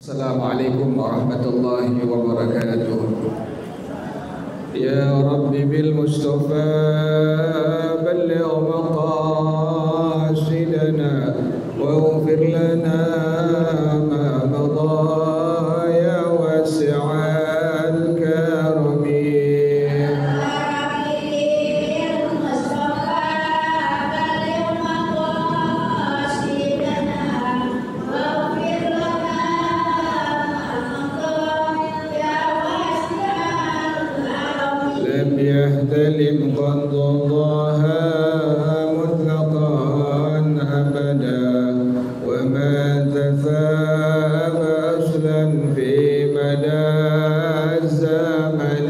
Assalamualaikum warahmatullahi wabarakatuh. Ya Rabbi bil Mustafa balligh maqasidana waghfir lana ma madha ya wasi'al karami. يهتلم قضاها مطلقا أبدا وما تثاب أصلا في مدى الزمن.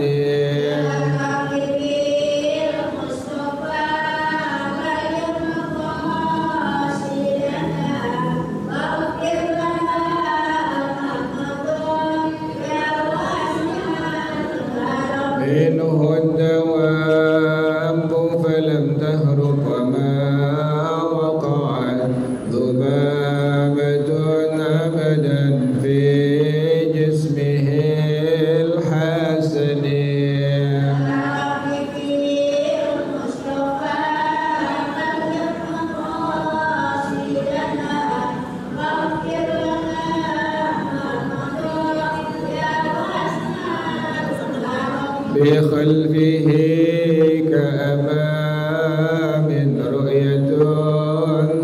منه الدوام فلم تهرب وما وقعت ذبابة أبدا في جسمه الحسن. بخلفه كأمام رؤية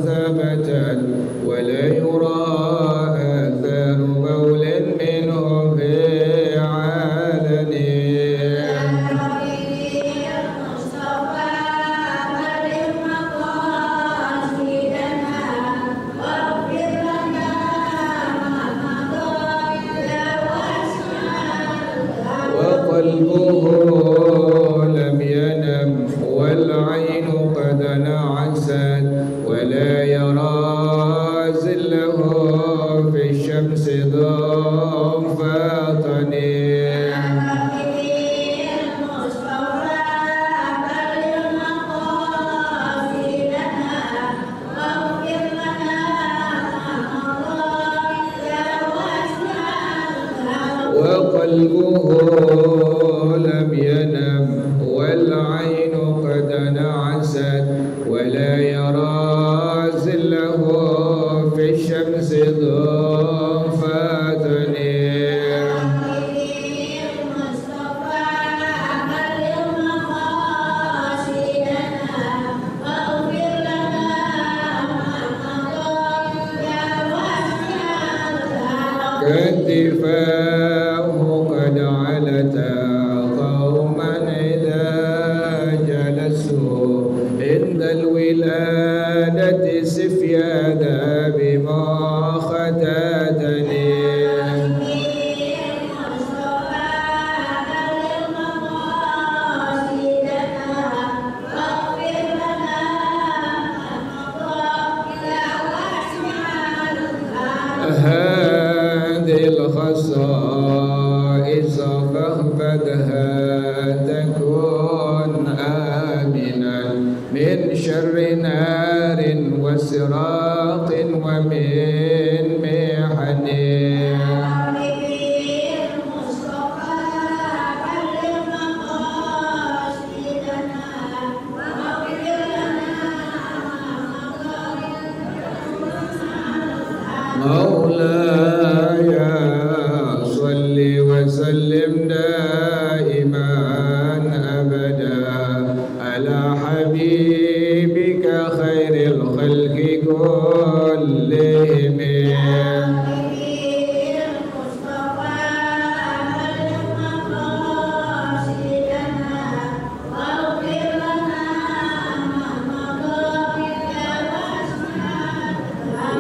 ثبتت ولا يرى آثار بول منه في علن. وقلبه لم ينم والعين قد نعست ولا يرى زله في الشمس ضفاطن. وقلبه لم ينم والعين قد نعست ولا يرى زله في الشمس ضفاطن. كتفاه قد علتا قوما إذا جلسوا عند الولادة سفيانا بما ختاتني. هذه الخصائص فاحفظها تكون آمنا من شر نار وسراق ومن محن. مولاي صل وسلم دائما أبدا على حبيبك خير الخلق كلهم.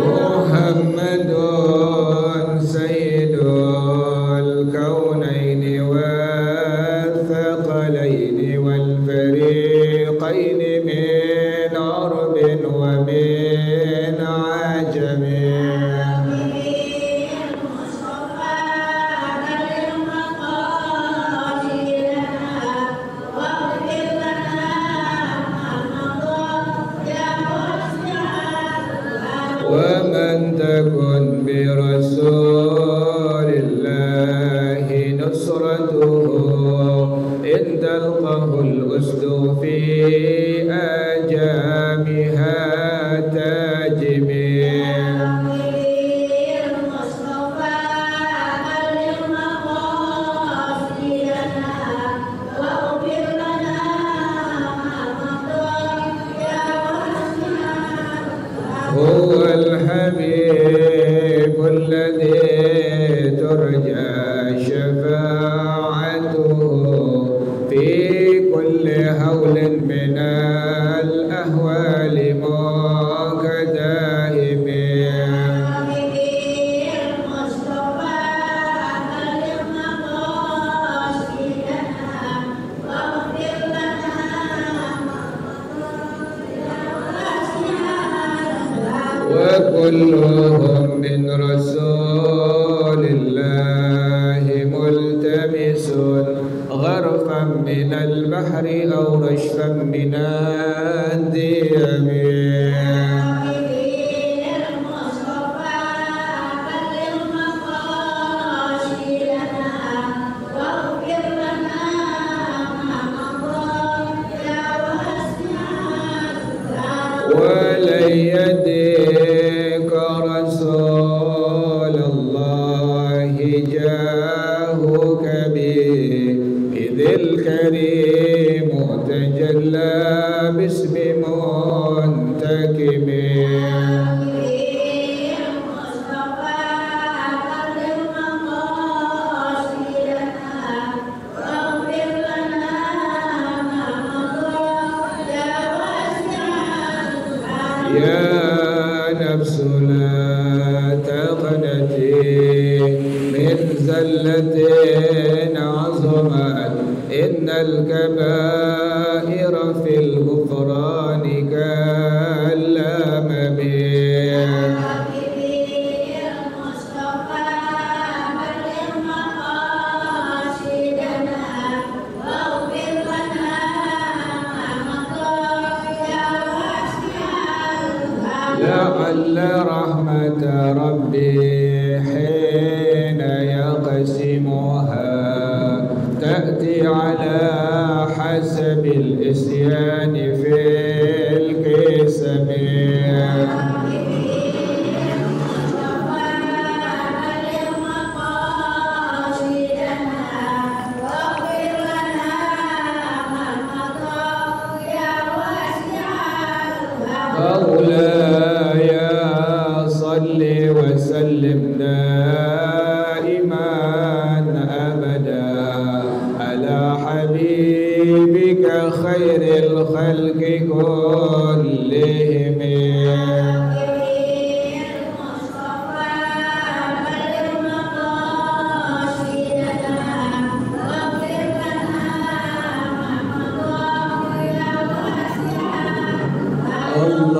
محمد سيد الكونين والثقلين والفريقين من عرب ومن عجم. ومن تكن برسول ترجى شفاعته في كل هول من الأهوال مكدائم وكلهم من رسول الله ملتمس غرفا من البحر أو رشفا من الديم ولن يديك رسول الله جاهك به إذ الكريم تجلى باسم منتكب يا نفس لا تقنتي من زلة عظمت إن الكبائر في الغفران كالأمم لعل رحمة ربي حين يقسمها تأتي على حسب الإسيان في القسم مولاي صل وسلم دائما أبدا على حبيبك خير الخلق كلهم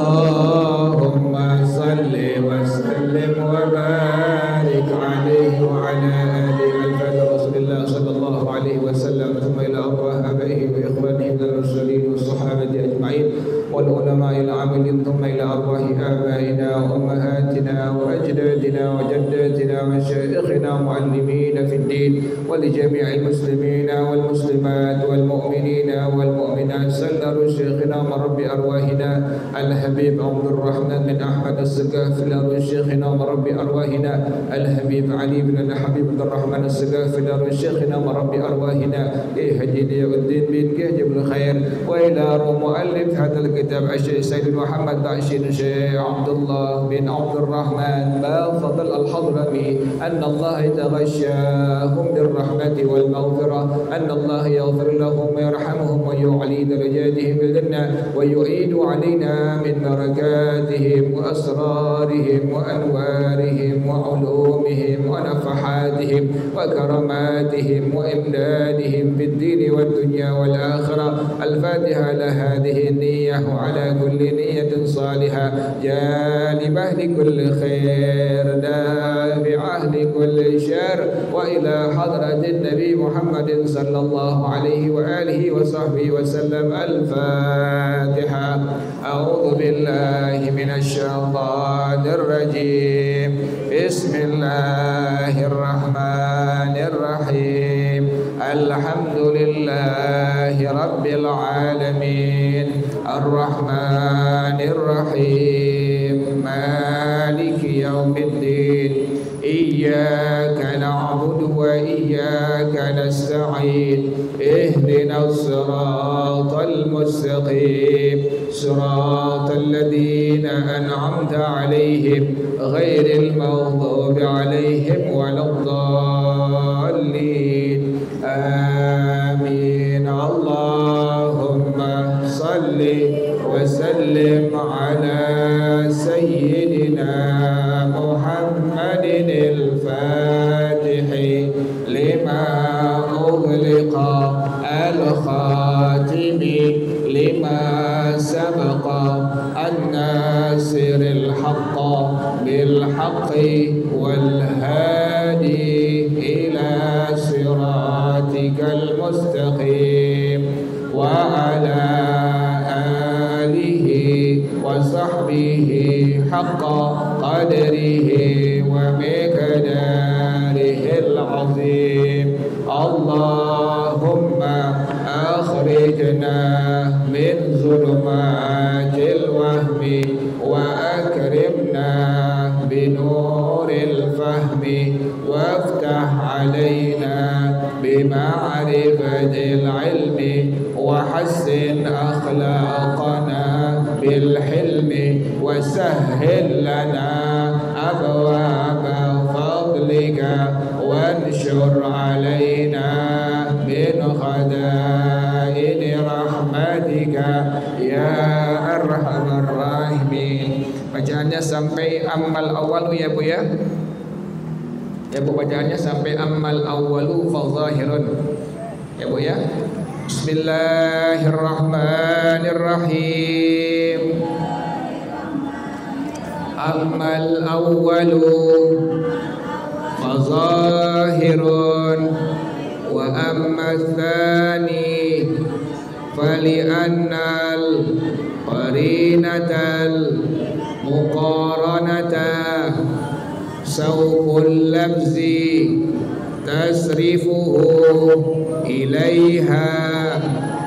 اللهم صل وسلم وبارك عليه وعلى آله الفاتح رسول الله صلى الله عليه وسلم ثم إلى أرواح آبائه وإخوانه من المرسلين والصحابة أجمعين والعلماء العاملين ثم إلى أرواح آبائنا وأمهاتنا وأجدادنا وجداتنا ومشايخنا ومعلمين في الدين ولجميع المسلمين والمسلمات والمؤمنين والمؤمنات سلر شيخنا ورب أرواحنا الحبيب عبد الرحمن بن أحمد السقاف لأرواح شيخنا ورب أرواحنا الحبيب علي بن الحبيب عبد الرحمن السقاف لأرواح شيخنا ورب أرواحنا هدي الدين بن جهجب الخير وإلى مؤلف هذا الكتاب الشيخ سيد محمد بعشير الشيخ عبد الله بن عبد الرحمن بفضل الحضرمي أن الله يتغشاهم بالرحمة والمغفرة أن الله يغفر لهم ويرحمهم ويعلي درجاتهم بالجنة ويعيد علينا من بركاتهم وأسرارهم وأنوارهم وعلومهم ونفحاتهم وكرماتهم وإمدادهم في الدين والدنيا والآخرة الفاتحة لهذه النية وعلى كل نية صالحة جانبه لكل خير دافعه لكل شر وإلى حضرة النبي محمد صلى الله عليه وآله وصحبه وسلم الفاتحة أعوذ بالله من الشيطان الرجيم بسم الله الرحمن الرحيم الحمد لله رب العالمين الرحمن الرحيم مالك يوم الدين إياك إياك نعبد وإياك نستعين اهدنا الصراط المستقيم صراط الذين أنعمت عليهم غير المغضوب عليهم ولا الضالين آمين. اللهم صل وسلم على سيدنا محمد الفاتح لما أغلق الخاتم لما سبق الناصر الحق بالحق والهادي إلى صراطك المستقيم وعلى آله وصحبه حق قدره ومقداره العظيم. اللهم أخرجنا من ظلمات الوهم وأكرمنا بنور الفهم وافتح علينا بمعرفة العلم وحسن أخلاقنا بالحلم وسهل لنا أبواب فضلك وانشر علينا من خزائن رحمتك يا أرحم الراحمين. Bacaannya sampai ammal awalu ya Bu ya. Ya Bu, bacaannya sampai ammal awalu fa zahirun. Ya Bu ya. Bismillahirrahmanirrahim. Ammal awalu fa zahirun wa amma tsani fali'annal qarinatal muqaranata sawqul labzi tasrifuhu ilaiha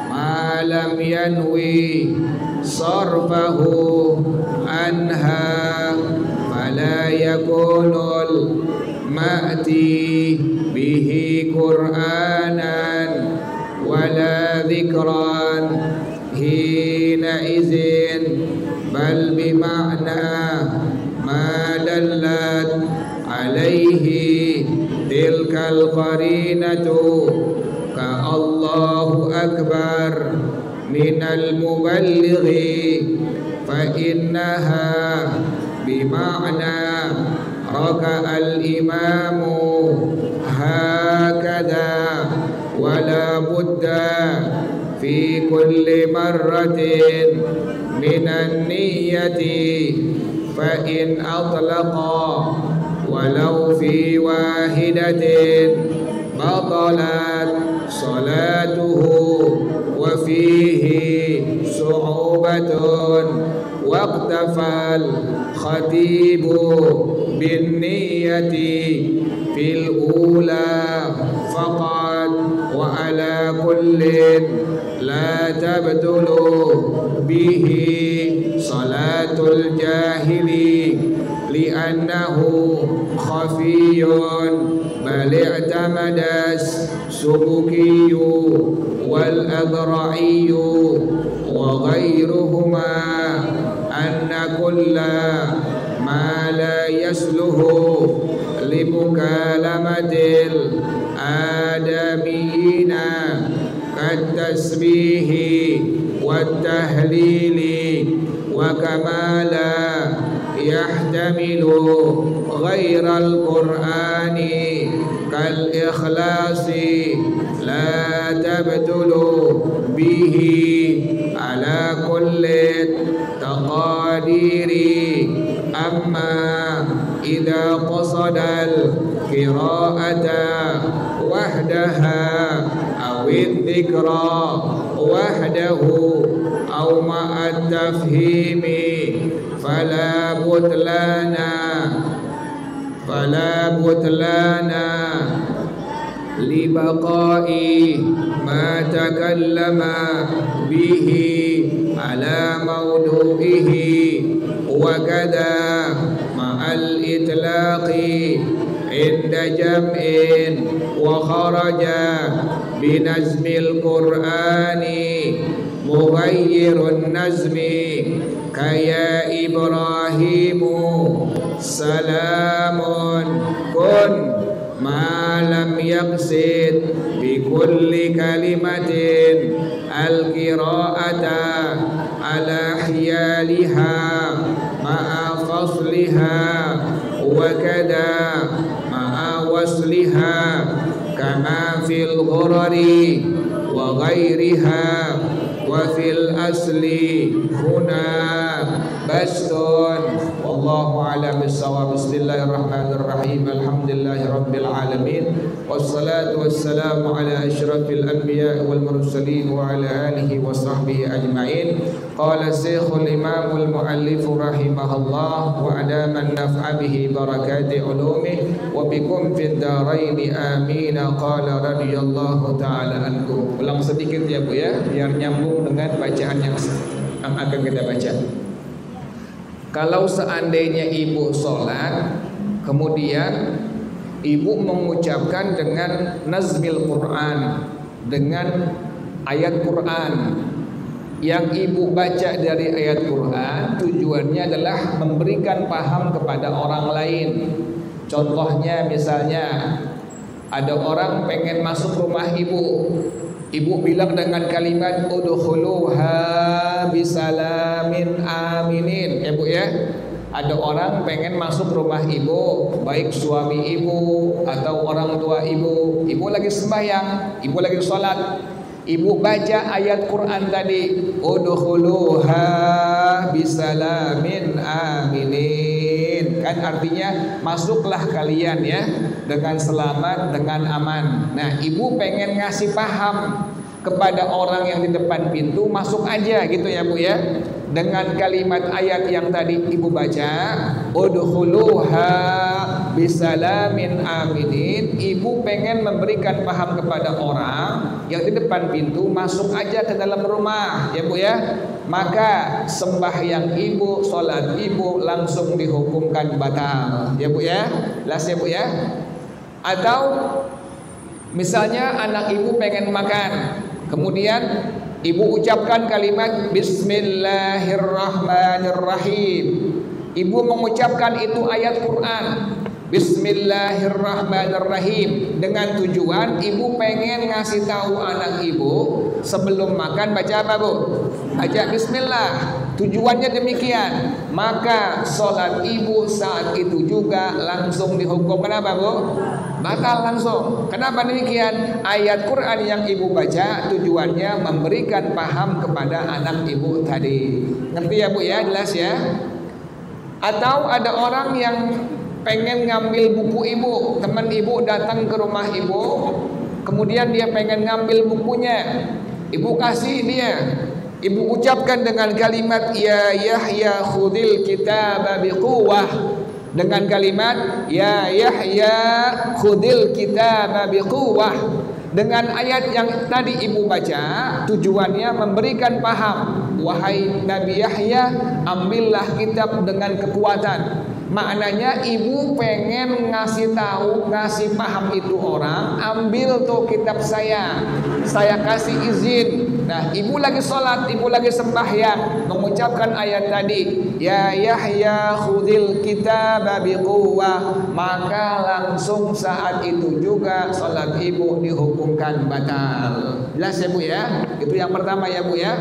ma lam yanwi sarfahu anha fala yakunul ma'ti bihi qur'anan wala dhikran hina izin bal bima'na ma dallat alaihi tilkal qarinatu ka Allahu akbar minal muballighi fa innaha bima'na raka'al imamu hakadha wala budda fi kulli marratin minan niyyati fa in atlaqa walau fi wahidatin batalat salatuhu wa fihi su'ubatun waqtafal khatibu bin niyyati fil ula faqad wa ala kullin la tabtulu bihi salatul jahili li'annahu khafiyun bal i'tamadas subukiyyu wal adra'iyyu wa ghayruhuma anna kulla ma la yasluhu limukalamatil adamiyina kattasbihi wat tahlili wa kamala yahtamilu ghairal qur'ani kal ikhlasi la tabtulu bihi ala kulli taqadiri amma idza qasada al qira'ata wahdaha aw adh-dhikra wahdahu aw ma'a tafhimi fala butlana li baqa'i ma takallama bihi ala mawdu'ihi wa kada ma'al itlaqi عند جمع وخرج بنزم القرآن مغير النزم كيا إبراهيم سلام كن ما لم يقصد بكل كلمة القراءة على حيالها مع فصلها وكذا مع وصلها كما في الغرر وغيرها وفي الأصل هنا بسط والله أعلم بالصواب. بسم الله الرحمن الرحيم الحمد لله رب العالمين والصلاة والسلام على أشرف الأنبياء والمرسلين وعلى آله وصحبه أجمعين. قال الشيخ الإمام المؤلف رحمه الله وأدام النفع به بركات علومه وبكم في الدارين آمين. قال رضي الله تعالى عنكم. Ulang sedikit ya Bu ya, biar nyambung dengan bacaan yang akan kita baca. Kalau seandainya ibu sholat, kemudian ibu mengucapkan dengan nazmil Quran, dengan ayat Quran, yang ibu baca dari ayat Quran tujuannya adalah memberikan paham kepada orang lain. Contohnya misalnya ada orang pengen masuk rumah ibu, ibu bilang dengan kalimat udkhuluha bisalamin aminin. Ya Bu ya, ada orang pengen masuk rumah ibu, baik suami ibu atau orang tua ibu, ibu lagi sembahyang, ibu lagi sholat, ibu baca ayat Quran tadi, udkhuluha bisalamin aminin, kan artinya masuklah kalian ya dengan selamat, dengan aman. Nah, ibu pengen ngasih paham kepada orang yang di depan pintu, masuk aja gitu ya Bu ya, dengan kalimat ayat yang tadi ibu baca, udkhuluha bisalamin aminin. Ibu pengen memberikan paham kepada orang yang di depan pintu, masuk aja ke dalam rumah ya Bu ya. Maka sembahyang ibu, sholat ibu langsung dihukumkan batal ya Bu ya. Jelas ya Bu ya. Atau misalnya anak ibu pengen makan, kemudian ibu ucapkan kalimat Bismillahirrahmanirrahim. Ibu mengucapkan itu ayat Quran, Bismillahirrahmanirrahim, dengan tujuan ibu pengen ngasih tahu anak ibu sebelum makan baca apa Bu? Baca Bismillah. Tujuannya demikian. Maka sholat ibu saat itu juga langsung dihukum. Kenapa Bu? Batal langsung. Kenapa demikian? Ayat Quran yang ibu baca tujuannya memberikan paham kepada anak ibu tadi. Ngerti ya Bu ya? Jelas ya? Atau ada orang yang pengen ngambil buku ibu, teman ibu datang ke rumah ibu, kemudian dia pengen ngambil bukunya, ibu kasih dia, ibu ucapkan dengan kalimat ya Yahya khudil kitaba biquwah, dengan kalimat ya Yahya khudil kitaba biquwah, dengan ayat yang tadi ibu baca tujuannya memberikan paham, wahai Nabi Yahya ambillah kitab dengan kekuatan. Maknanya ibu pengen ngasih tahu, ngasih paham itu orang, ambil tuh kitab saya kasih izin. Nah, ibu lagi sholat, ibu lagi sembahyang, mengucapkan ayat tadi, ya Yahya khudil kitaba biquwah, maka langsung saat itu juga sholat ibu dihukumkan batal. Jelas ya Bu ya? Itu yang pertama ya Bu ya.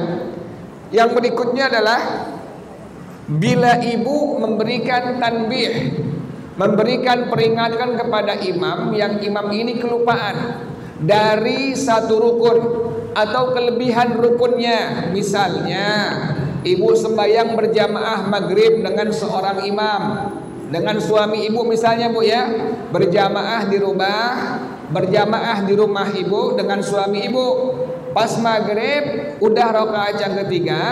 Yang berikutnya adalah bila ibu memberikan tanbih, memberikan peringatan kepada imam yang imam ini kelupaan dari satu rukun atau kelebihan rukunnya. Misalnya ibu sembahyang berjamaah maghrib dengan seorang imam, dengan suami ibu misalnya Bu ya, berjamaah di rumah ibu dengan suami ibu. Pas maghrib udah rakaat yang ketiga,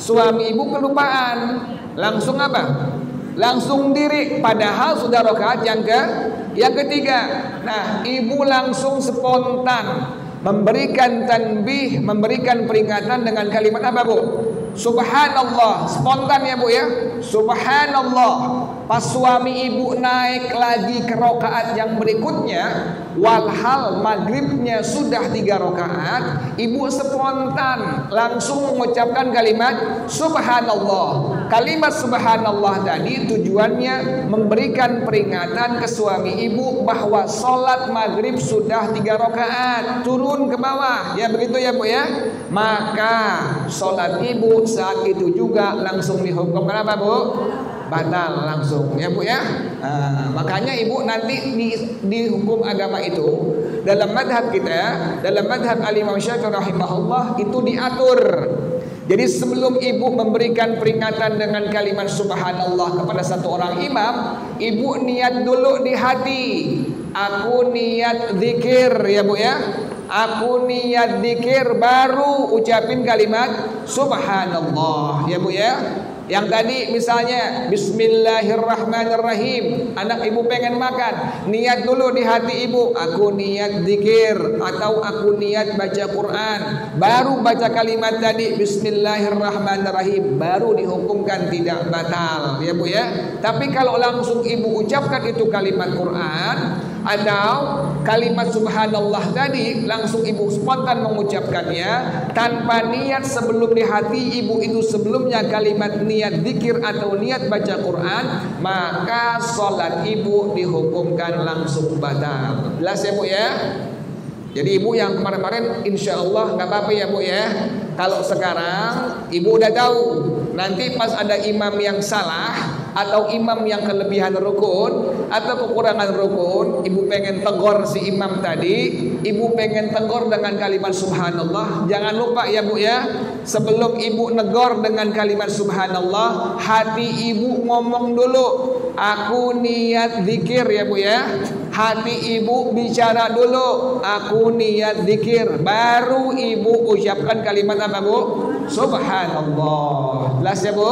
suami ibu kelupaan, langsung apa? Langsung diri, padahal sudah rakaat yang ketiga. Nah, ibu langsung spontan memberikan tanbih, memberikan peringatan dengan kalimat apa Bu? Subhanallah, spontan ya Bu ya. Subhanallah. pas suami ibu naik lagi ke rakaat yang berikutnya, walhal maghribnya sudah 3 rakaat, ibu spontan langsung mengucapkan kalimat subhanallah. Kalimat subhanallah tadi tujuannya memberikan peringatan ke suami ibu bahwa sholat maghrib sudah 3 rakaat, turun ke bawah, ya begitu ya Bu ya. Maka sholat ibu saat itu juga langsung dihukum kenapa Bu? Batal langsung ya Bu ya. Makanya ibu nanti di hukum agama itu dalam madhab kita, dalam madhab al-Imam Syafi'i rahimahullah itu diatur. Jadi sebelum ibu memberikan peringatan dengan kalimat subhanallah kepada satu orang imam, ibu niat dulu di hati. Aku niat zikir ya Bu ya. Aku niat zikir baru ucapin kalimat subhanallah ya Bu ya. Yang tadi misalnya bismillahirrahmanirrahim, anak ibu pengen makan, niat dulu di hati ibu, aku niat zikir atau aku niat baca Quran, baru baca kalimat tadi bismillahirrahmanirrahim, baru dihukumkan tidak batal ya Bu ya. Tapi kalau langsung ibu ucapkan itu kalimat Quran atau kalimat subhanallah tadi, langsung ibu spontan mengucapkannya tanpa niat sebelum di hati ibu itu sebelumnya kalimat niat zikir atau niat baca Quran, maka sholat ibu dihukumkan langsung batal. Jelas ya Bu ya. Jadi ibu yang kemarin-kemarin insya Allah nggak apa-apa ya Bu ya. Kalau sekarang ibu udah tahu, nanti pas ada imam yang salah atau imam yang kelebihan rukun atau kekurangan rukun, ibu pengen tegur si imam tadi, ibu pengen tegur dengan kalimat subhanallah. Jangan lupa ya Bu ya, sebelum ibu negor dengan kalimat subhanallah, hati ibu ngomong dulu, aku niat zikir ya Bu ya. Hati ibu bicara dulu, aku niat zikir, baru ibu ucapkan kalimat apa Bu? Subhanallah. Jelas ya Bu?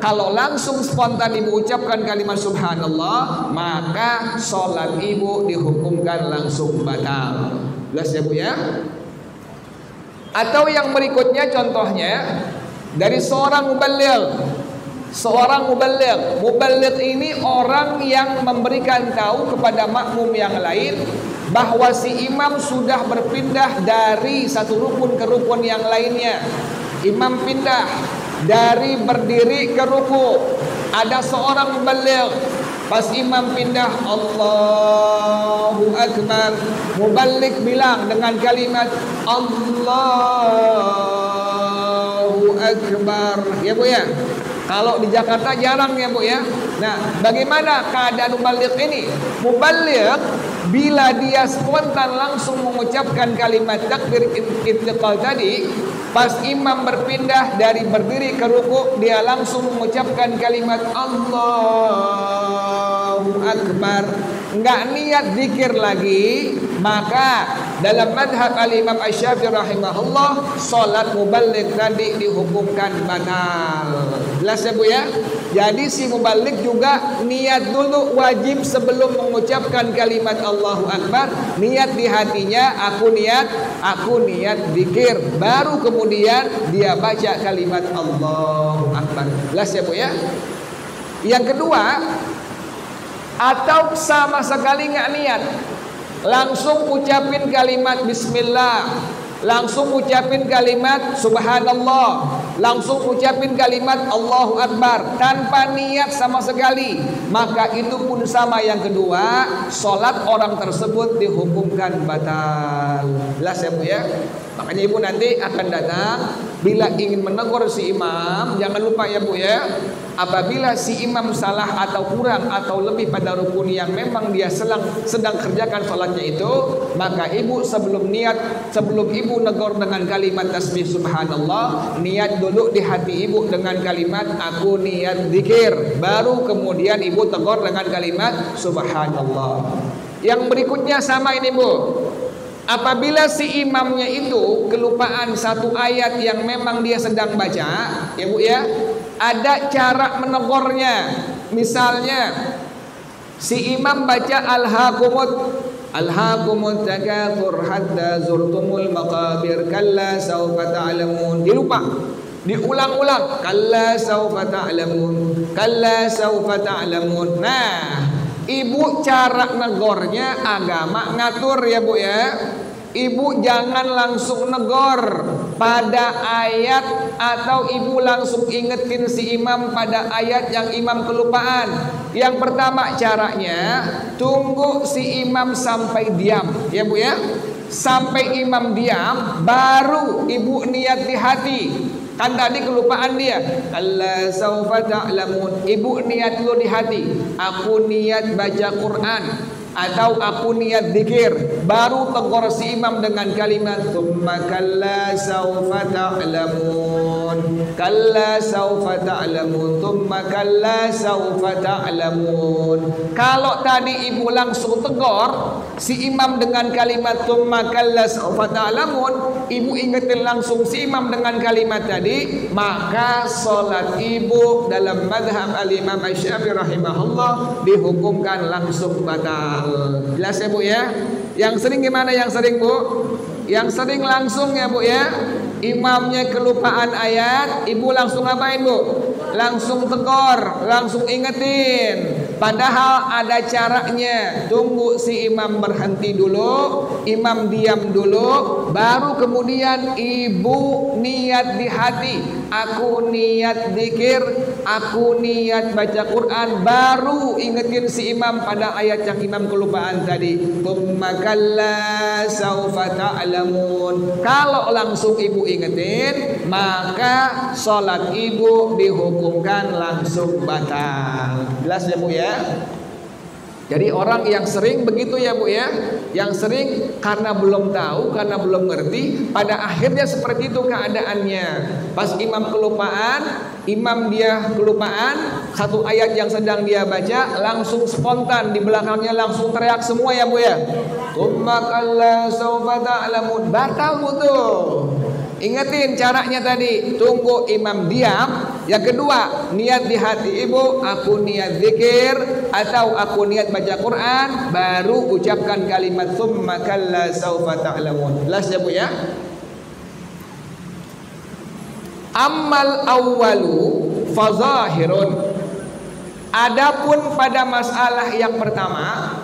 Kalau langsung spontan ibu ucapkan kalimat subhanallah, maka sholat ibu dihukumkan langsung batal. Jelas ya Bu ya? Atau yang berikutnya contohnya dari seorang muballigh. Seorang muballigh ini orang yang memberikan tahu kepada makmum yang lain bahwa si imam sudah berpindah dari satu rukun ke rukun yang lainnya. Imam pindah dari berdiri ke ruku. Ada seorang muballigh, pas imam pindah Allahu Akbar, muballigh bilang dengan kalimat Allahu Akbar ya Bu ya. Kalau di Jakarta jarang ya Bu ya. Nah, bagaimana keadaan muballigh ini? Muballigh bila dia spontan langsung mengucapkan kalimat takbir intiqal tadi, pas imam berpindah dari berdiri ke ruku, dia langsung mengucapkan kalimat Allahu Akbar, enggak niat zikir lagi, maka dalam madhab al-Imam Asy-Syafi'i rahimahullah, salat muballigh tadi dihukumkan batal. Jelas ya Bu ya? Jadi si muballigh juga niat dulu wajib sebelum mengucapkan kalimat Allahu Akbar, niat di hatinya aku niat zikir, baru kemudian dia baca kalimat Allahu Akbar. Jelas ya Bu ya? Yang kedua, atau sama sekali nggak niat, langsung ucapin kalimat bismillah, langsung ucapin kalimat subhanallah, langsung ucapin kalimat Allahu Akbar tanpa niat sama sekali, maka itu pun sama yang kedua, sholat orang tersebut dihukumkan batal. Jelas ya Bu ya? Makanya ibu nanti akan datang bila ingin menegur si imam, jangan lupa ya Bu ya, apabila si imam salah atau kurang atau lebih pada rukun yang memang dia sedang kerjakan sholatnya itu, maka ibu sebelum ibu negur dengan kalimat tasbih subhanallah, niat dulu di hati ibu dengan kalimat aku niat zikir, baru kemudian ibu tegur dengan kalimat subhanallah. Yang berikutnya sama ini Bu, apabila si imamnya itu kelupaan satu ayat yang memang dia sedang baca ya Bu ya, ada cara menegurnya. Misalnya si imam baca alhaakumut takatsur hatta zurtumul maqabir kalla sawfa ta'lamun, dia lupa. Diulang-ulang, kalla saufa ta'lamun, kalla saufa ta'lamun. Nah, ibu cara negornya agama ngatur ya Bu ya. Ibu jangan langsung negor pada ayat, atau ibu langsung ingetin si imam pada ayat yang imam kelupaan. Yang pertama caranya, tunggu si imam sampai diam ya Bu ya. Sampai imam diam, baru ibu niat di hati. Kan tadi kelupaan dia, kalla saufa ta'lamun. Ibu niat dulu di hati, aku niat baca Quran atau aku niat zikir, baru tegur si imam dengan kalimat tsumma kalla saufa ta'lamun, kalla saufa ta'lamun, tsumma kalla saufa ta'lamun. Kalau tadi ibu langsung tegur si imam dengan kalimat tsumma kalla saufa ta'lamun, ibu ingetin langsung si imam dengan kalimat tadi, maka salat ibu dalam mazhab al-Imam Asy-Syafi'i rahimahullah dihukumkan langsung batal. Jelas ya Bu ya? Yang sering gimana yang sering Bu? Yang sering langsung ya Bu ya. Imamnya kelupaan ayat, ibu langsung ngapain Bu? Langsung tegur, langsung ingetin. Padahal ada caranya. Tunggu si imam berhenti dulu, imam diam dulu, baru kemudian ibu niat di hati, aku niat zikir, aku niat baca Quran, baru ingetin si imam pada ayat yang imam kelupaan tadi. Tsumma kalla saufa ta'lamun. Kalau langsung ibu ingetin, maka salat ibu dihukumkan langsung batal. Jelas ya Bu ya? Jadi orang yang sering begitu ya Bu ya, yang sering karena belum tahu, karena belum ngerti, pada akhirnya seperti itu keadaannya. Pas imam kelupaan, imam dia kelupaan satu ayat yang sedang dia baca, langsung spontan di belakangnya langsung teriak semua ya Bu ya. Tsumma kalla saufa ta'lamun. Batal Bu tuh. Ingetin caranya tadi, tunggu imam diam. Yang kedua, niat di hati ibu, aku niat zikir atau aku niat baca Quran, baru ucapkan kalimat tsumma kalla saufa ta'lamun. Jelas ya Bu ya? Ammal awwalu fazahirun. Adapun pada masalah yang pertama,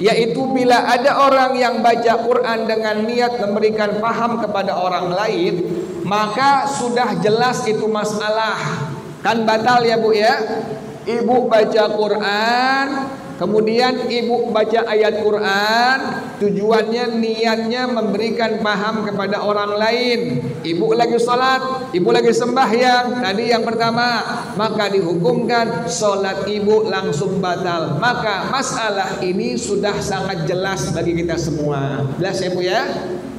yaitu bila ada orang yang baca Quran dengan niat memberikan paham kepada orang lain, maka sudah jelas itu masalah, kan batal ya Bu ya. Ibu baca Quran, kemudian ibu baca ayat Quran, tujuannya niatnya memberikan paham kepada orang lain. Ibu lagi sholat, ibu lagi sembahyang, tadi yang pertama, maka dihukumkan sholat ibu langsung batal. Maka masalah ini sudah sangat jelas bagi kita semua. Jelas ya Bu ya?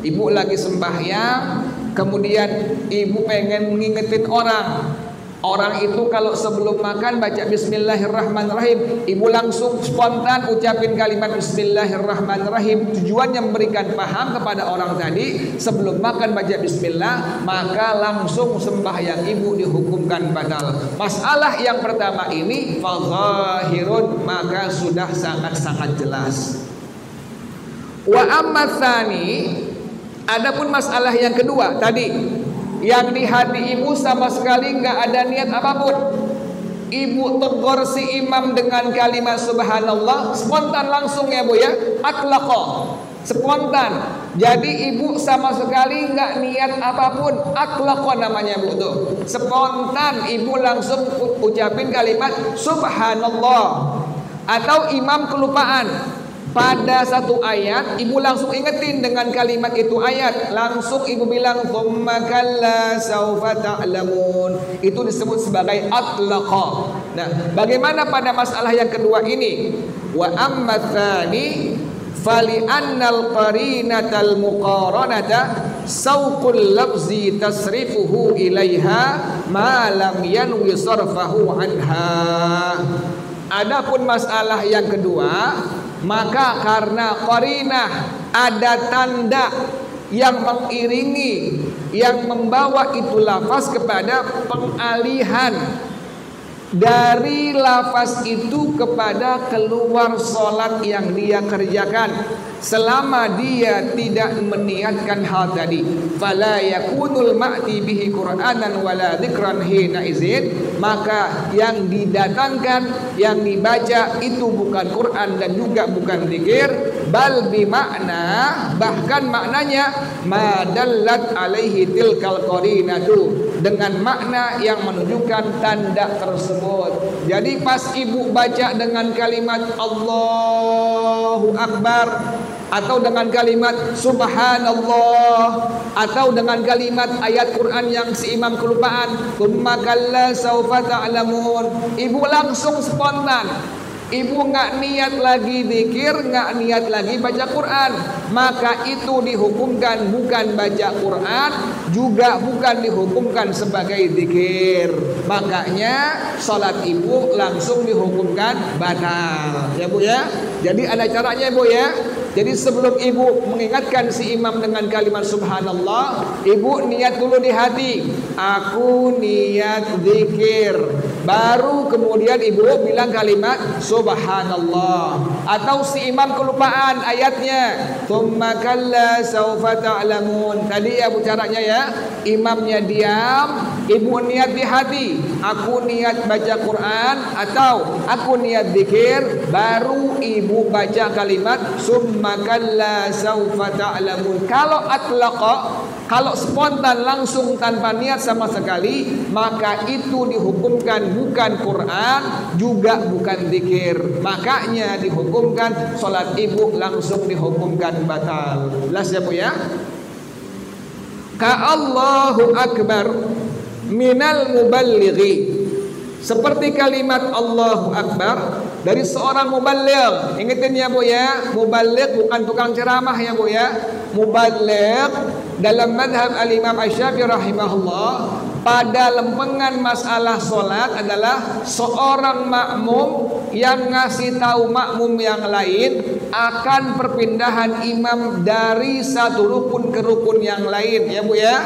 Ibu lagi sembahyang, kemudian ibu pengen ngingetin orang. Orang itu kalau sebelum makan baca bismillahirrahmanirrahim, ibu langsung spontan ucapin kalimat bismillahirrahmanirrahim, tujuannya memberikan paham kepada orang tadi. Sebelum makan baca bismillah, maka langsung sembahyang ibu dihukumkan batal. Masalah yang pertama ini fadzahirun, maka sudah sangat-sangat jelas. Wa amma tsani, adapun masalah yang kedua tadi, yang di hati ibu sama sekali nggak ada niat apapun, ibu tegur si imam dengan kalimat subhanallah, spontan langsung ya Bu ya, atlaqa, spontan. Jadi ibu sama sekali nggak niat apapun, atlaqa namanya Bu tuh, spontan ibu langsung ucapin kalimat subhanallah. Atau imam kelupaan pada satu ayat, ibu langsung ingetin dengan kalimat itu ayat, langsung ibu bilang tsumma kalla saufa ta'lamun. Itu disebut sebagai atlaqa. Nah, bagaimana pada masalah yang kedua ini? Wa amma tsani fali annal qarinatal muqaranata sauqul lafzi tasrifuhu ilaiha ma lam yanwi sarfahu anha. Adapun masalah yang kedua, maka karena qarinah, ada tanda yang mengiringi, yang membawa itu lafaz kepada pengalihan, dari lafaz itu kepada keluar sholat yang dia kerjakan, selama dia tidak meniatkan hal tadi. Fala yakunul ma'ti bihi qur'anan wala dzikran hina izin, maka yang didatangkan, yang dibaca itu bukan Quran dan juga bukan zikir, bal bi makna, bahkan maknanya madallat alaihi tilkal qarinatu, dengan makna yang menunjukkan tanda tersebut. Jadi pas ibu baca dengan kalimat Allahu Akbar, atau dengan kalimat Subhanallah, atau dengan kalimat ayat Quran yang si imam kelupaan, tsumma kalla saufa ta'lamun, ibu langsung spontan, ibu nggak niat lagi zikir, nggak niat lagi baca Quran, maka itu dihukumkan bukan baca Quran, juga bukan dihukumkan sebagai zikir. Makanya sholat ibu langsung dihukumkan batal, ya bu ya. Jadi ada caranya bu ya. Jadi sebelum ibu mengingatkan si imam dengan kalimat Subhanallah, ibu niat dulu di hati, aku niat zikir. Baru kemudian ibu bilang kalimat Subhanallah. Atau si imam kelupaan ayatnya, tsumma kalla saufa ta'lamun. Tadi ya bu caranya ya, imamnya diam, ibu niat di hati, aku niat baca Quran atau aku niat zikir, baru ibu baca kalimat tsumma kalla saufa ta'lamun. Kalau atlaqa, kalau spontan langsung tanpa niat sama sekali, maka itu dihukumkan bukan Quran, juga bukan zikir. Makanya dihukumkan sholat ibu langsung dihukumkan batal. Jelas ya bu ya? Ka Allahu Akbar minal muballighi, seperti kalimat Allahu Akbar dari seorang muballigh. Ingetin ya bu ya, muballigh bukan tukang ceramah ya bu ya. Muballigh dalam madhab al-Imam Asy-Syafi'i rahimahullah, pada lempengan masalah sholat adalah seorang makmum yang ngasih tahu makmum yang lain akan perpindahan imam dari satu rukun ke rukun yang lain ya bu ya.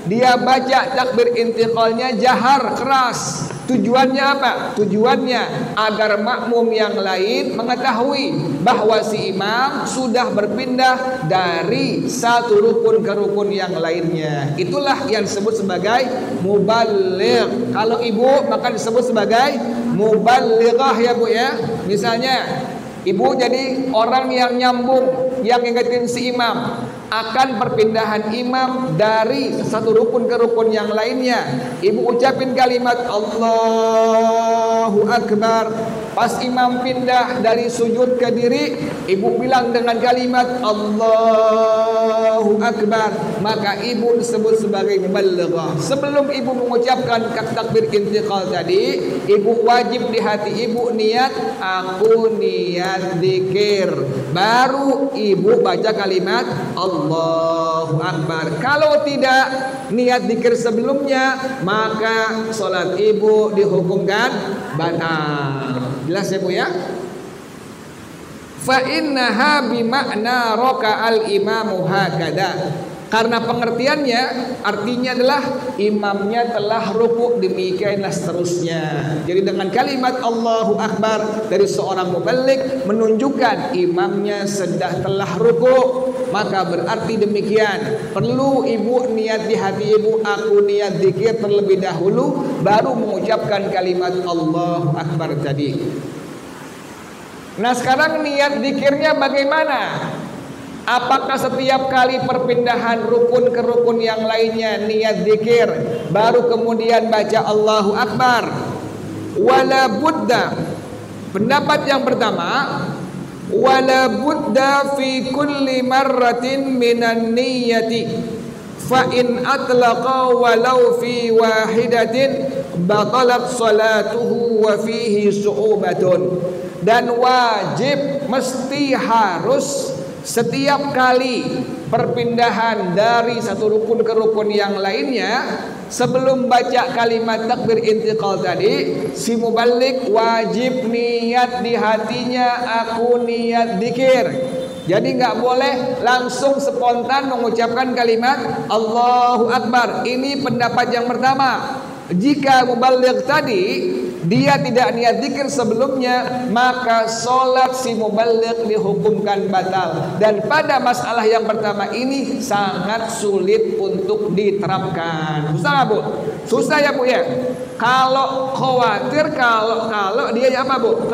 Dia baca takbir intiqalnya jahar keras. Tujuannya apa? Tujuannya agar makmum yang lain mengetahui bahwa si imam sudah berpindah dari satu rukun ke rukun yang lainnya. Itulah yang disebut sebagai muballigh. Kalau ibu maka disebut sebagai muballighah ya bu ya. Misalnya ibu jadi orang yang nyambung, yang ingetin si imam akan perpindahan imam dari satu rukun ke rukun yang lainnya. Ibu ucapin kalimat Allahu Akbar. Pas imam pindah dari sujud ke diri, ibu bilang dengan kalimat Allahu Akbar, maka ibu disebut sebagai muballighah. Sebelum ibu mengucapkan takbir intiqal tadi, ibu wajib di hati ibu niat, aku niat zikir. Baru ibu baca kalimat Allahu Akbar. Kalau tidak niat zikir sebelumnya, maka sholat ibu dihukumkan batal. Jelas ya bu ya? Fa innaha bimakna raka'al imamu hakada. Karena pengertiannya artinya adalah imamnya telah ruku, demikianlah seterusnya. Jadi dengan kalimat Allahu Akbar dari seorang muballigh menunjukkan imamnya sudah telah ruku, maka berarti demikian. Perlu ibu niat di hati ibu, aku niat zikir terlebih dahulu, baru mengucapkan kalimat Allahu Akbar tadi. Nah sekarang niat zikirnya bagaimana? Apakah setiap kali perpindahan rukun ke rukun yang lainnya niat zikir, baru kemudian baca Allahu Akbar? Wala budda. Pendapat yang pertama, wala budda fi kulli marratin minan niyyati, fa in atlaqa walau fi wahidatin batalat salatuhu wa fihi su'ubatun. Dan wajib, mesti harus setiap kali perpindahan dari satu rukun ke rukun yang lainnya, sebelum baca kalimat takbir intiqal tadi, si muballigh wajib niat di hatinya, aku niat zikir. Jadi nggak boleh langsung spontan mengucapkan kalimat Allahu Akbar. Ini pendapat yang pertama. Jika muballigh tadi dia tidak niat zikir sebelumnya, maka sholat si muballigh dihukumkan batal. Dan pada masalah yang pertama ini sangat sulit untuk diterapkan. Susah nggak Bu? Susah ya Bu ya. Kalau khawatir kalau dia apa Bu?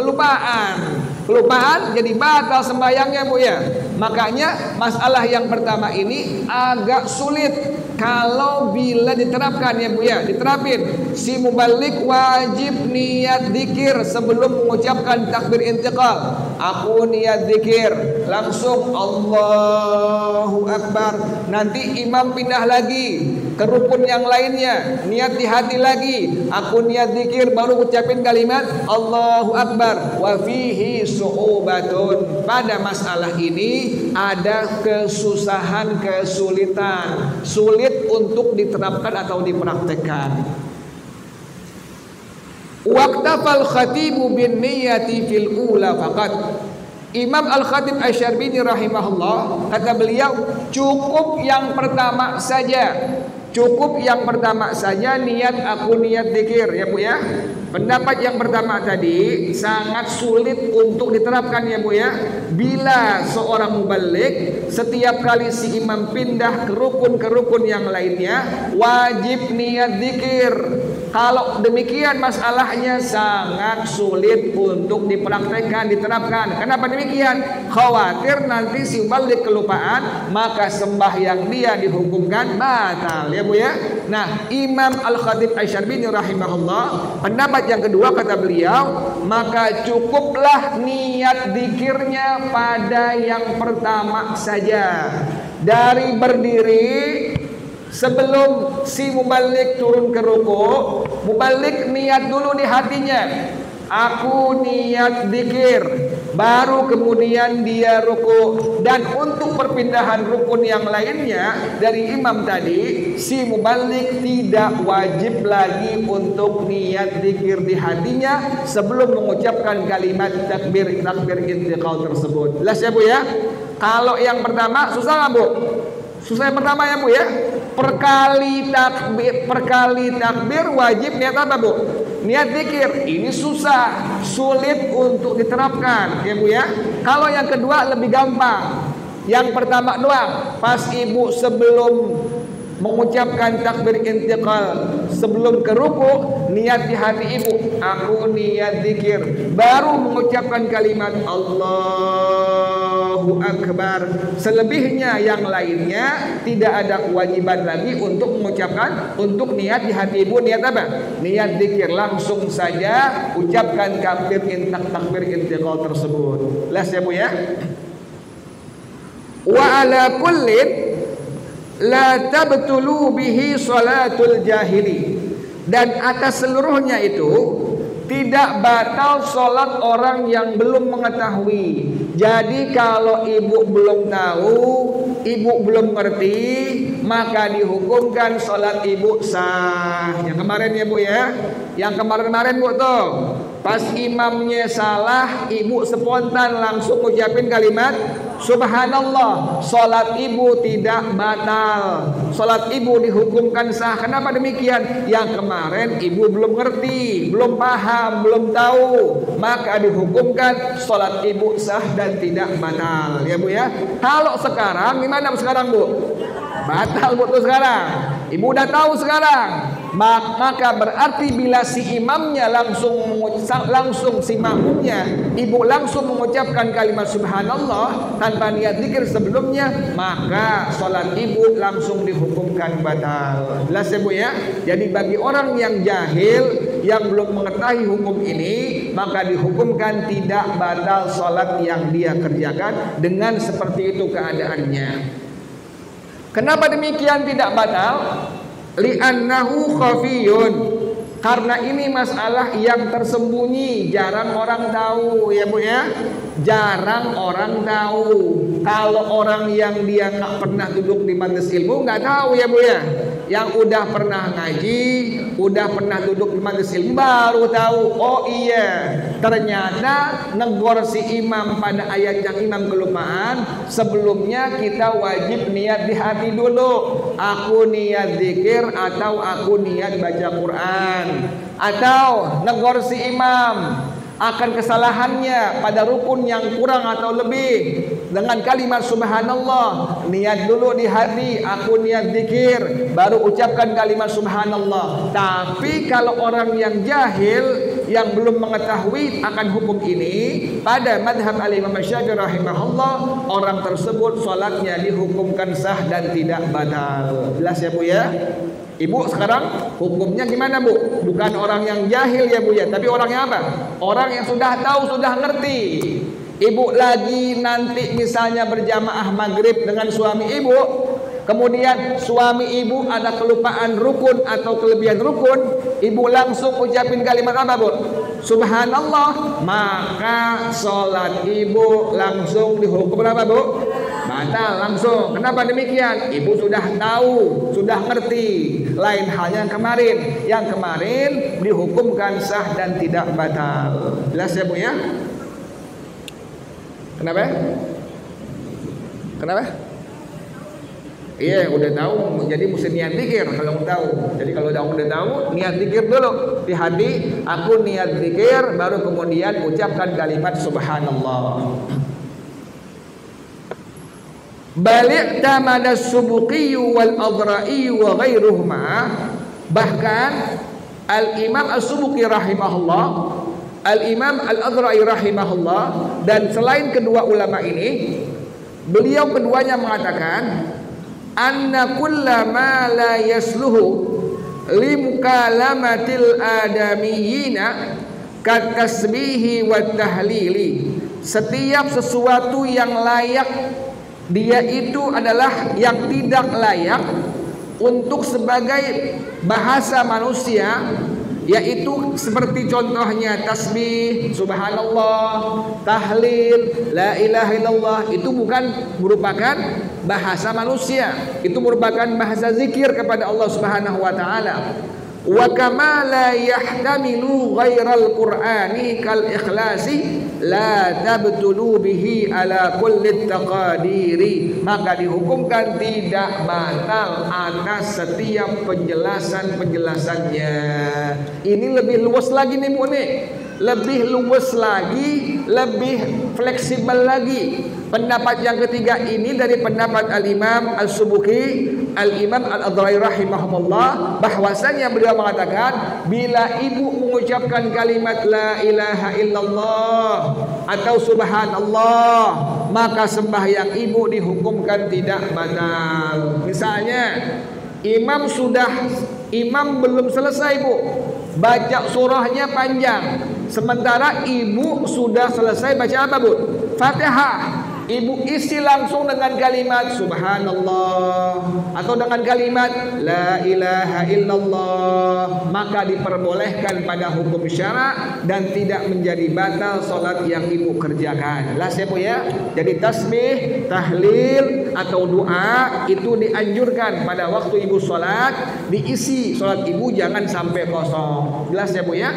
Kelupaan jadi batal sembahyangnya Bu ya. Makanya masalah yang pertama ini agak sulit. Kalau bila diterapkan ya Bu ya, diterapin, si muballigh wajib niat zikir sebelum mengucapkan takbir intiqal. Aku niat zikir, langsung Allahu Akbar. Nanti imam pindah lagi ke rukun yang lainnya, niat di hati lagi. Aku niat zikir baru ucapin kalimat Allahu Akbar. Wa fihi su'ubatun. Pada masalah ini ada kesusahan, kesulitan, sulit untuk diterapkan atau dipraktekkan. Waqtafal khatibu bin niyati fil ula faqat. Imam Al-Khatib Asy-Syarbini rahimahullah, kata beliau, cukup yang pertama saja. Cukup yang pertama saja niat aku niat zikir ya Bu ya. Pendapat yang pertama tadi sangat sulit untuk diterapkan ya Bu ya. Bila seorang muballigh setiap kali si imam pindah ke rukun yang lainnya wajib niat zikir. Kalau demikian masalahnya sangat sulit untuk dipraktekkan, diterapkan. Kenapa demikian? Khawatir nanti si muballigh kelupaan, maka sembahyang dia dihukumkan batal ya Bu ya. Nah, Imam Al-Khatib Asy-Syarbini rahimahullah, pendapat yang kedua kata beliau, maka cukuplah niat zikirnya pada yang pertama saja. Dari berdiri sebelum si muballigh turun ke ruku, muballigh niat dulu di hatinya, aku niat zikir, baru kemudian dia ruku. Dan untuk perpindahan rukun yang lainnya dari imam tadi, si muballigh tidak wajib lagi untuk niat zikir di hatinya sebelum mengucapkan kalimat takbir intiqal tersebut. Jelas ya Bu ya? Kalau yang pertama susah nggak Bu? Susah yang pertama ya Bu ya. Perkali takbir wajib niat apa Bu? Niat zikir. Ini susah, sulit untuk diterapkan ya Bu ya. Kalau yang kedua lebih gampang. Yang pertama doang, pas ibu sebelum mengucapkan takbir intiqal, sebelum ke ruku, niat di hati ibu, aku niat zikir, baru mengucapkan kalimat Allahu Akbar. Selebihnya yang lainnya tidak ada kewajiban lagi untuk mengucapkan, untuk niat di hati ibu. Niat apa? Niat zikir. Langsung saja ucapkan takbir intiqal tersebut. Jelas ya Bu ya? Wa ala kullin la tabtulu bihi salatul jahili. Dan atas seluruhnya itu tidak batal sholat orang yang belum mengetahui. Jadi kalau ibu belum tahu, ibu belum ngerti, maka dihukumkan sholat ibu sah. Yang kemarin ya Bu ya, yang kemarin Bu tuh, pas imamnya salah, ibu spontan langsung ucapin kalimat Subhanallah, sholat ibu tidak batal, sholat ibu dihukumkan sah. Kenapa demikian? Yang kemarin ibu belum ngerti, belum paham, belum tahu, maka dihukumkan sholat ibu sah dan tidak batal ya Bu ya. Kalau sekarang gimana sekarang Bu? Batal Bu tuh sekarang. Ibu udah tahu sekarang, maka berarti bila si imamnya langsung si makmumnya, ibu langsung mengucapkan kalimat subhanallah tanpa niat zikir sebelumnya, maka sholat ibu langsung dihukumkan batal. Jelas ya Bu ya? Jadi bagi orang yang jahil, yang belum mengetahui hukum ini, maka dihukumkan tidak batal sholat yang dia kerjakan dengan seperti itu keadaannya. Kenapa demikian tidak batal? Li'annahu khafiyun. Karena ini masalah yang tersembunyi, jarang orang tahu ya Bu ya. jarang orang tahu. Kalau orang yang dia nggak pernah duduk di majelis ilmu nggak tahu ya Bu ya. Yang udah pernah ngaji, udah pernah duduk di majelis ilmu baru tahu. Oh iya, ternyata negor si imam pada ayat yang imam kelupaan. Sebelumnya kita wajib niat di hati dulu. Aku niat zikir atau aku niat baca Quran. Atau negor si imam akan kesalahannya pada rukun yang kurang atau lebih dengan kalimat subhanallah, niat dulu di hati, aku niat zikir, baru ucapkan kalimat subhanallah. Tapi kalau orang yang jahil, yang belum mengetahui akan hukum ini, pada madhab al-Imam Syafi'i rahimahullah, orang tersebut salatnya dihukumkan sah dan tidak batal. Jelas ya Bu ya? Ibu sekarang hukumnya gimana Bu? Bukan orang yang jahil ya Bu ya, tapi orang yang apa? Orang yang sudah tahu, sudah ngerti. Ibu lagi nanti misalnya berjamaah maghrib dengan suami ibu, kemudian suami ibu ada kelupaan rukun atau kelebihan rukun, ibu langsung ucapin kalimat apa Bu? Subhanallah, maka sholat ibu langsung dihukum apa Bu? Batal langsung. Kenapa demikian? Ibu sudah tahu, sudah ngerti. Lain halnya yang kemarin. Yang kemarin dihukumkan sah dan tidak batal. Jelas ya Bu ya? Kenapa? Kenapa? Iya, udah tahu. Jadi mesti niat zikir kalau mau tahu. Jadi kalau udah tahu, niat zikir dulu di hati. Aku niat zikir, baru kemudian ucapkan kalimat subhanallah. Balik tamada Subuqi wal Adra'i wa ghairuhuma. Bahkan Al-Imam As-Subuqi rahimahullah, Al-Imam Al-Adra'i rahimahullah, dan selain kedua ulama ini, beliau keduanya mengatakan anna kullama la yasluhu li mukalamatil adamiyina kat tasbihi wat tahlili. Setiap sesuatu yang layak, dia itu adalah yang tidak layak untuk sebagai bahasa manusia, yaitu seperti contohnya tasbih, subhanallah, tahlil, la ilaha illallah. Itu bukan merupakan bahasa manusia, itu merupakan bahasa zikir kepada Allah Subhanahu wa taala. Wa kama la yahtamilu ghairal qur'ani kal ikhlasi la tabtulu bihi ala kulli taqadiri. Maka dihukumkan tidak batal atas setiap penjelasannya. Ini lebih luas lagi nih Bu nih. Lebih luas lagi, lebih fleksibel lagi. Pendapat yang ketiga ini dari pendapat Al-Imam As-Subuqi, Al-Imam Al-Adra'i rahimahumullah, bahwasanya beliau mengatakan bila ibu mengucapkan kalimat la ilaha illallah atau subhanallah, maka sembahyang ibu dihukumkan tidak batal. Misalnya imam belum selesai Bu, baca surahnya panjang, sementara ibu sudah selesai baca apa Bu? Fatihah. Ibu isi langsung dengan kalimat subhanallah atau dengan kalimat la ilaha illallah, maka diperbolehkan pada hukum syara dan tidak menjadi batal salat yang ibu kerjakan. Jelas ya Bu ya? Jadi tasbih, tahlil atau doa itu dianjurkan pada waktu ibu salat, diisi salat ibu, jangan sampai kosong. Jelas ya Bu ya?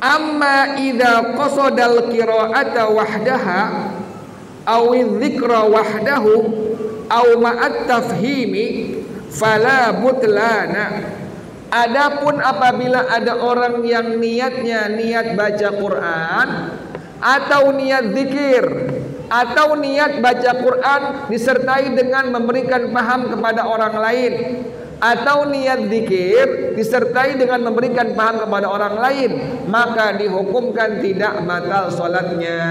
Amma idza qasadal qira'ata wahdaha aw dzikra wahdahu aw ma'at tafhimi fala butlana. Adapun apabila ada orang yang niatnya niat baca Quran atau niat zikir atau niat baca Quran disertai dengan memberikan paham kepada orang lain, atau niat zikir disertai dengan memberikan paham kepada orang lain, maka dihukumkan tidak batal sholatnya.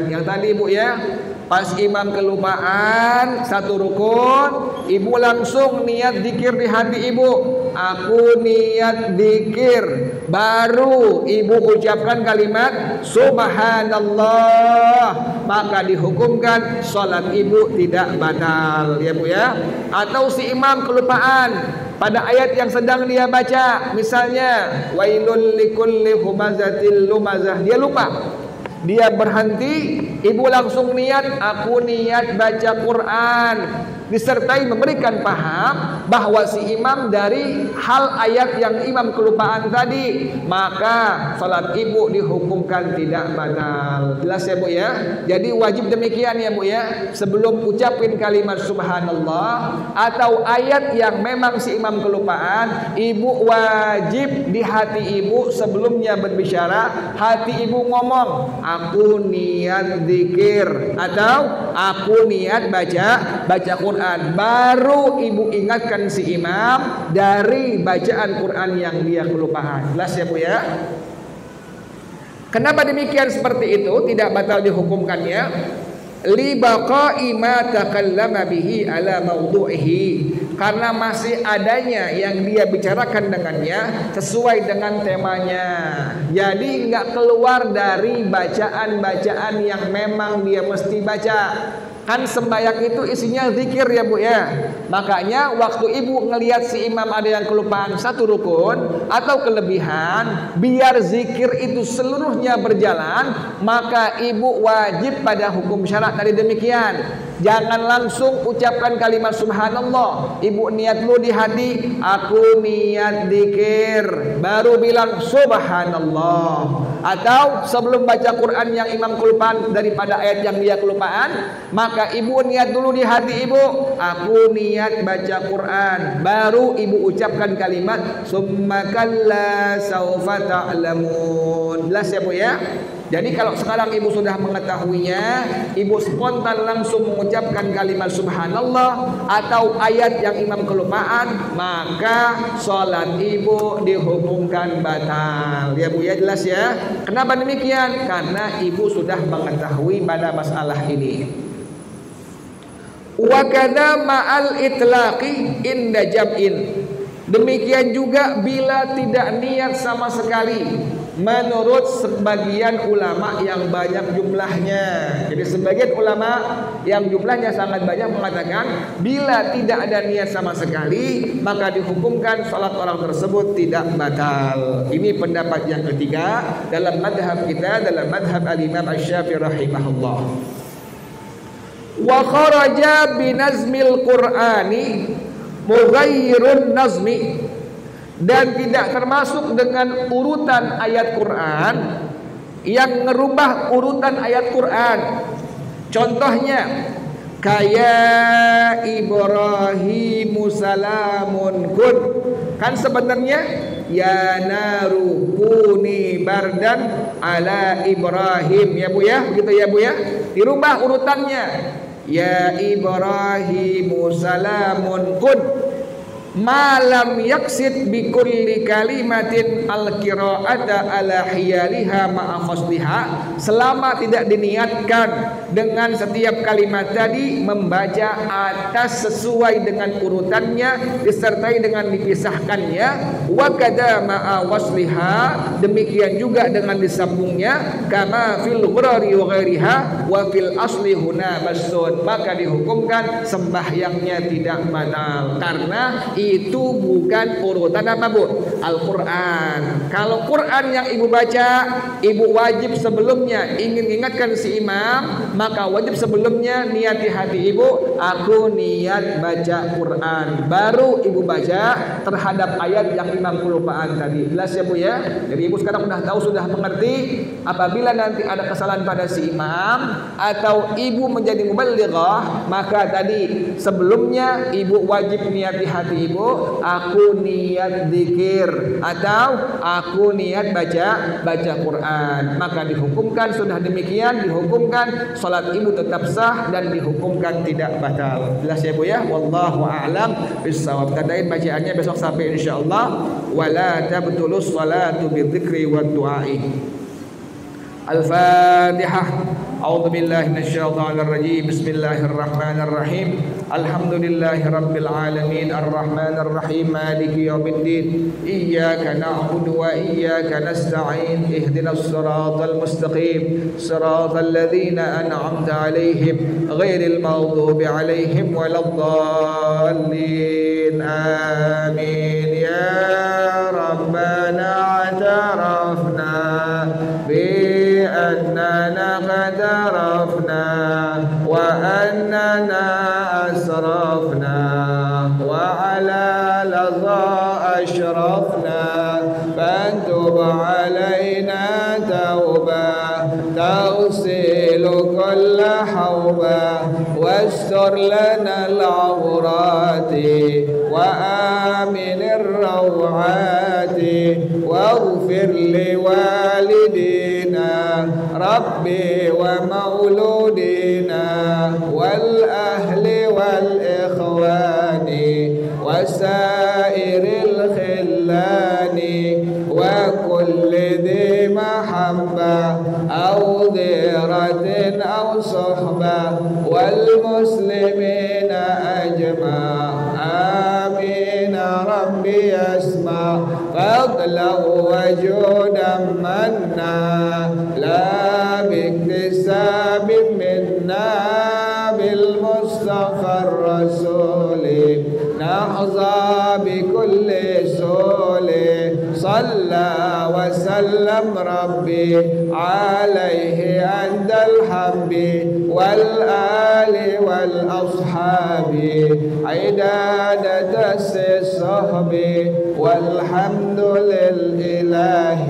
Yang tadi Bu ya, pas imam kelupaan satu rukun, ibu langsung niat zikir di hati ibu, aku niat zikir, baru ibu ucapkan kalimat subhanallah, maka dihukumkan sholat ibu tidak batal ya Bu ya. Atau si imam kelupaan pada ayat yang sedang dia baca, misalnya wailul likulli humazatil lumazah, dia lupa, dia berhenti, ibu langsung niat, aku niat baca Quran, disertai memberikan paham bahwa si imam dari hal ayat yang imam kelupaan tadi, maka salat ibu dihukumkan tidak batal. Jelas ya Bu ya? Jadi wajib demikian ya Bu ya. Sebelum ucapin kalimat subhanallah atau ayat yang memang si imam kelupaan, ibu wajib di hati ibu sebelumnya berbicara, hati ibu ngomong, aku niat zikir atau aku niat baca Quran. Baru ibu ingatkan si imam dari bacaan Quran yang dia kelupaan. Jelas ya Bu ya? Kenapa demikian seperti itu? Tidak batal dihukumkannya. Li baqa'i ma takallama bihi ala mawdu'ihi, karena masih adanya yang dia bicarakan dengannya sesuai dengan temanya. Jadi nggak keluar dari bacaan-bacaan yang memang dia mesti baca. Kan sembahyang itu isinya zikir ya Bu ya. Makanya waktu ibu ngelihat si imam ada yang kelupaan satu rukun atau kelebihan, biar zikir itu seluruhnya berjalan, maka ibu wajib pada hukum syarat tadi demikian. Jangan langsung ucapkan kalimat subhanallah, ibu niat dulu di hati, aku niat zikir, baru bilang subhanallah. Atau sebelum baca Quran yang imam kelupaan daripada ayat yang dia kelupaan, maka ibu niat dulu di hati ibu, aku niat baca Quran, baru ibu ucapkan kalimat summa kalla saufa ta'lamun. Jelas ya Bu ya? Jadi kalau sekarang ibu sudah mengetahuinya, ibu spontan langsung mengucapkan kalimat subhanallah atau ayat yang imam kelupaan, maka sholat ibu dihukumkan batal. Ya Bu ya, jelas ya? Kenapa demikian? Karena ibu sudah mengetahui pada masalah ini. Wa kadza ma'al itlaqi inda jam'in. Demikian juga bila tidak niat sama sekali, menurut sebagian ulama yang banyak jumlahnya. Jadi sebagian ulama yang jumlahnya sangat banyak mengatakan bila tidak ada niat sama sekali, maka dihukumkan salat orang tersebut tidak batal. Ini pendapat yang ketiga dalam madhab kita, dalam madhab al-Imam Asy-Syafi'i rahimahullah. Wa kharaja binazmil Qur'ani mughayyirun nazmi, dan tidak termasuk dengan urutan ayat Quran yang merubah urutan ayat Quran. Contohnya kayak Ibrahimu salamun kun, kan sebenarnya ya naru kuni bardan ala Ibrahim ya Bu ya, begitu ya Bu ya. Dirubah urutannya, ya Ibrahimu salamun kun malam yaksid bi kulli kalimatin al-qira'ata ala hiyaliha ma'a qasdiha, selama tidak diniatkan dengan setiap kalimat tadi membaca atas sesuai dengan urutannya disertai dengan dipisahkannya. Wa kadza ma'a wasliha, demikian juga dengan disambungnya, kama fil ghurari wa ghairiha wa fil asli huna masun, maka dihukumkan sembahyangnya tidak batal karena itu bukan urutan apa Bu? Al-Quran. Kalau Quran yang ibu baca, ibu wajib sebelumnya ingin ingatkan si imam, maka wajib sebelumnya niat di hati ibu, aku niat baca Quran, baru ibu baca terhadap ayat yang imam kelupaan tadi. Jelas ya Bu ya? Jadi ibu sekarang sudah tahu, sudah mengerti, apabila nanti ada kesalahan pada si imam atau ibu menjadi muballighah, maka tadi sebelumnya ibu wajib niat di hati ibu, aku niat zikir atau aku niat baca Quran, maka dihukumkan sudah demikian, dihukumkan salat ibu tetap sah dan dihukumkan tidak batal. Jelas ya Bu ya? Wallahu a'lam bissawab. Tandain bacaannya besok sampai insyaallah. Wala tabtulus salatu bidzikri wad du'ai. Al-Fatihah. A'udzu billahi minasyaitonir rajim. Bismillahirrahmanirrahim. Alhamdulillahi rabbil alamin arrahmanir rahim maliki yaumiddin. Iyyaka na'budu wa iyyaka nasta'in. Ihdinas siratal mustaqim. Siratal ladzina an'amta 'alaihim ghairil maghdubi 'alaihim waladdallin. Amin. Ya Rabbana a'tarafna bi annana أننا أسرفنا وعلى لظى أشرفنا فاتب علينا توبة تغسل كل حوبة واستر لنا العورات وآمن الروعات واغفر لوالدينا ربي ومولودينا والأهل والإخوان وسائر الخلان وكل ذي محبة أو ذرة أو صحبة والمسلمين أجمع آمين ربي يسمع فضلا وجودا منا لا باكتساب منا بالمصطفى الرسول نحظى بكل سول صلى وسلم ربي عليه عند الحب والآل والأصحاب عداد الصحب والحمد لله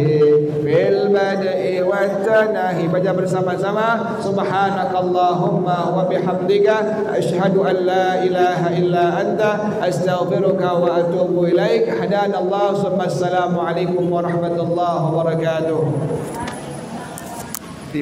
في البدء والتناهي. Baca bersama-sama subhanakallahumma wa bihamdika asyhadu an la ilaha illa anta astaghfiruka wa atubu ilaik. Hadanallahu summa assalamu alaikum warahmatullahi wabarakatuh.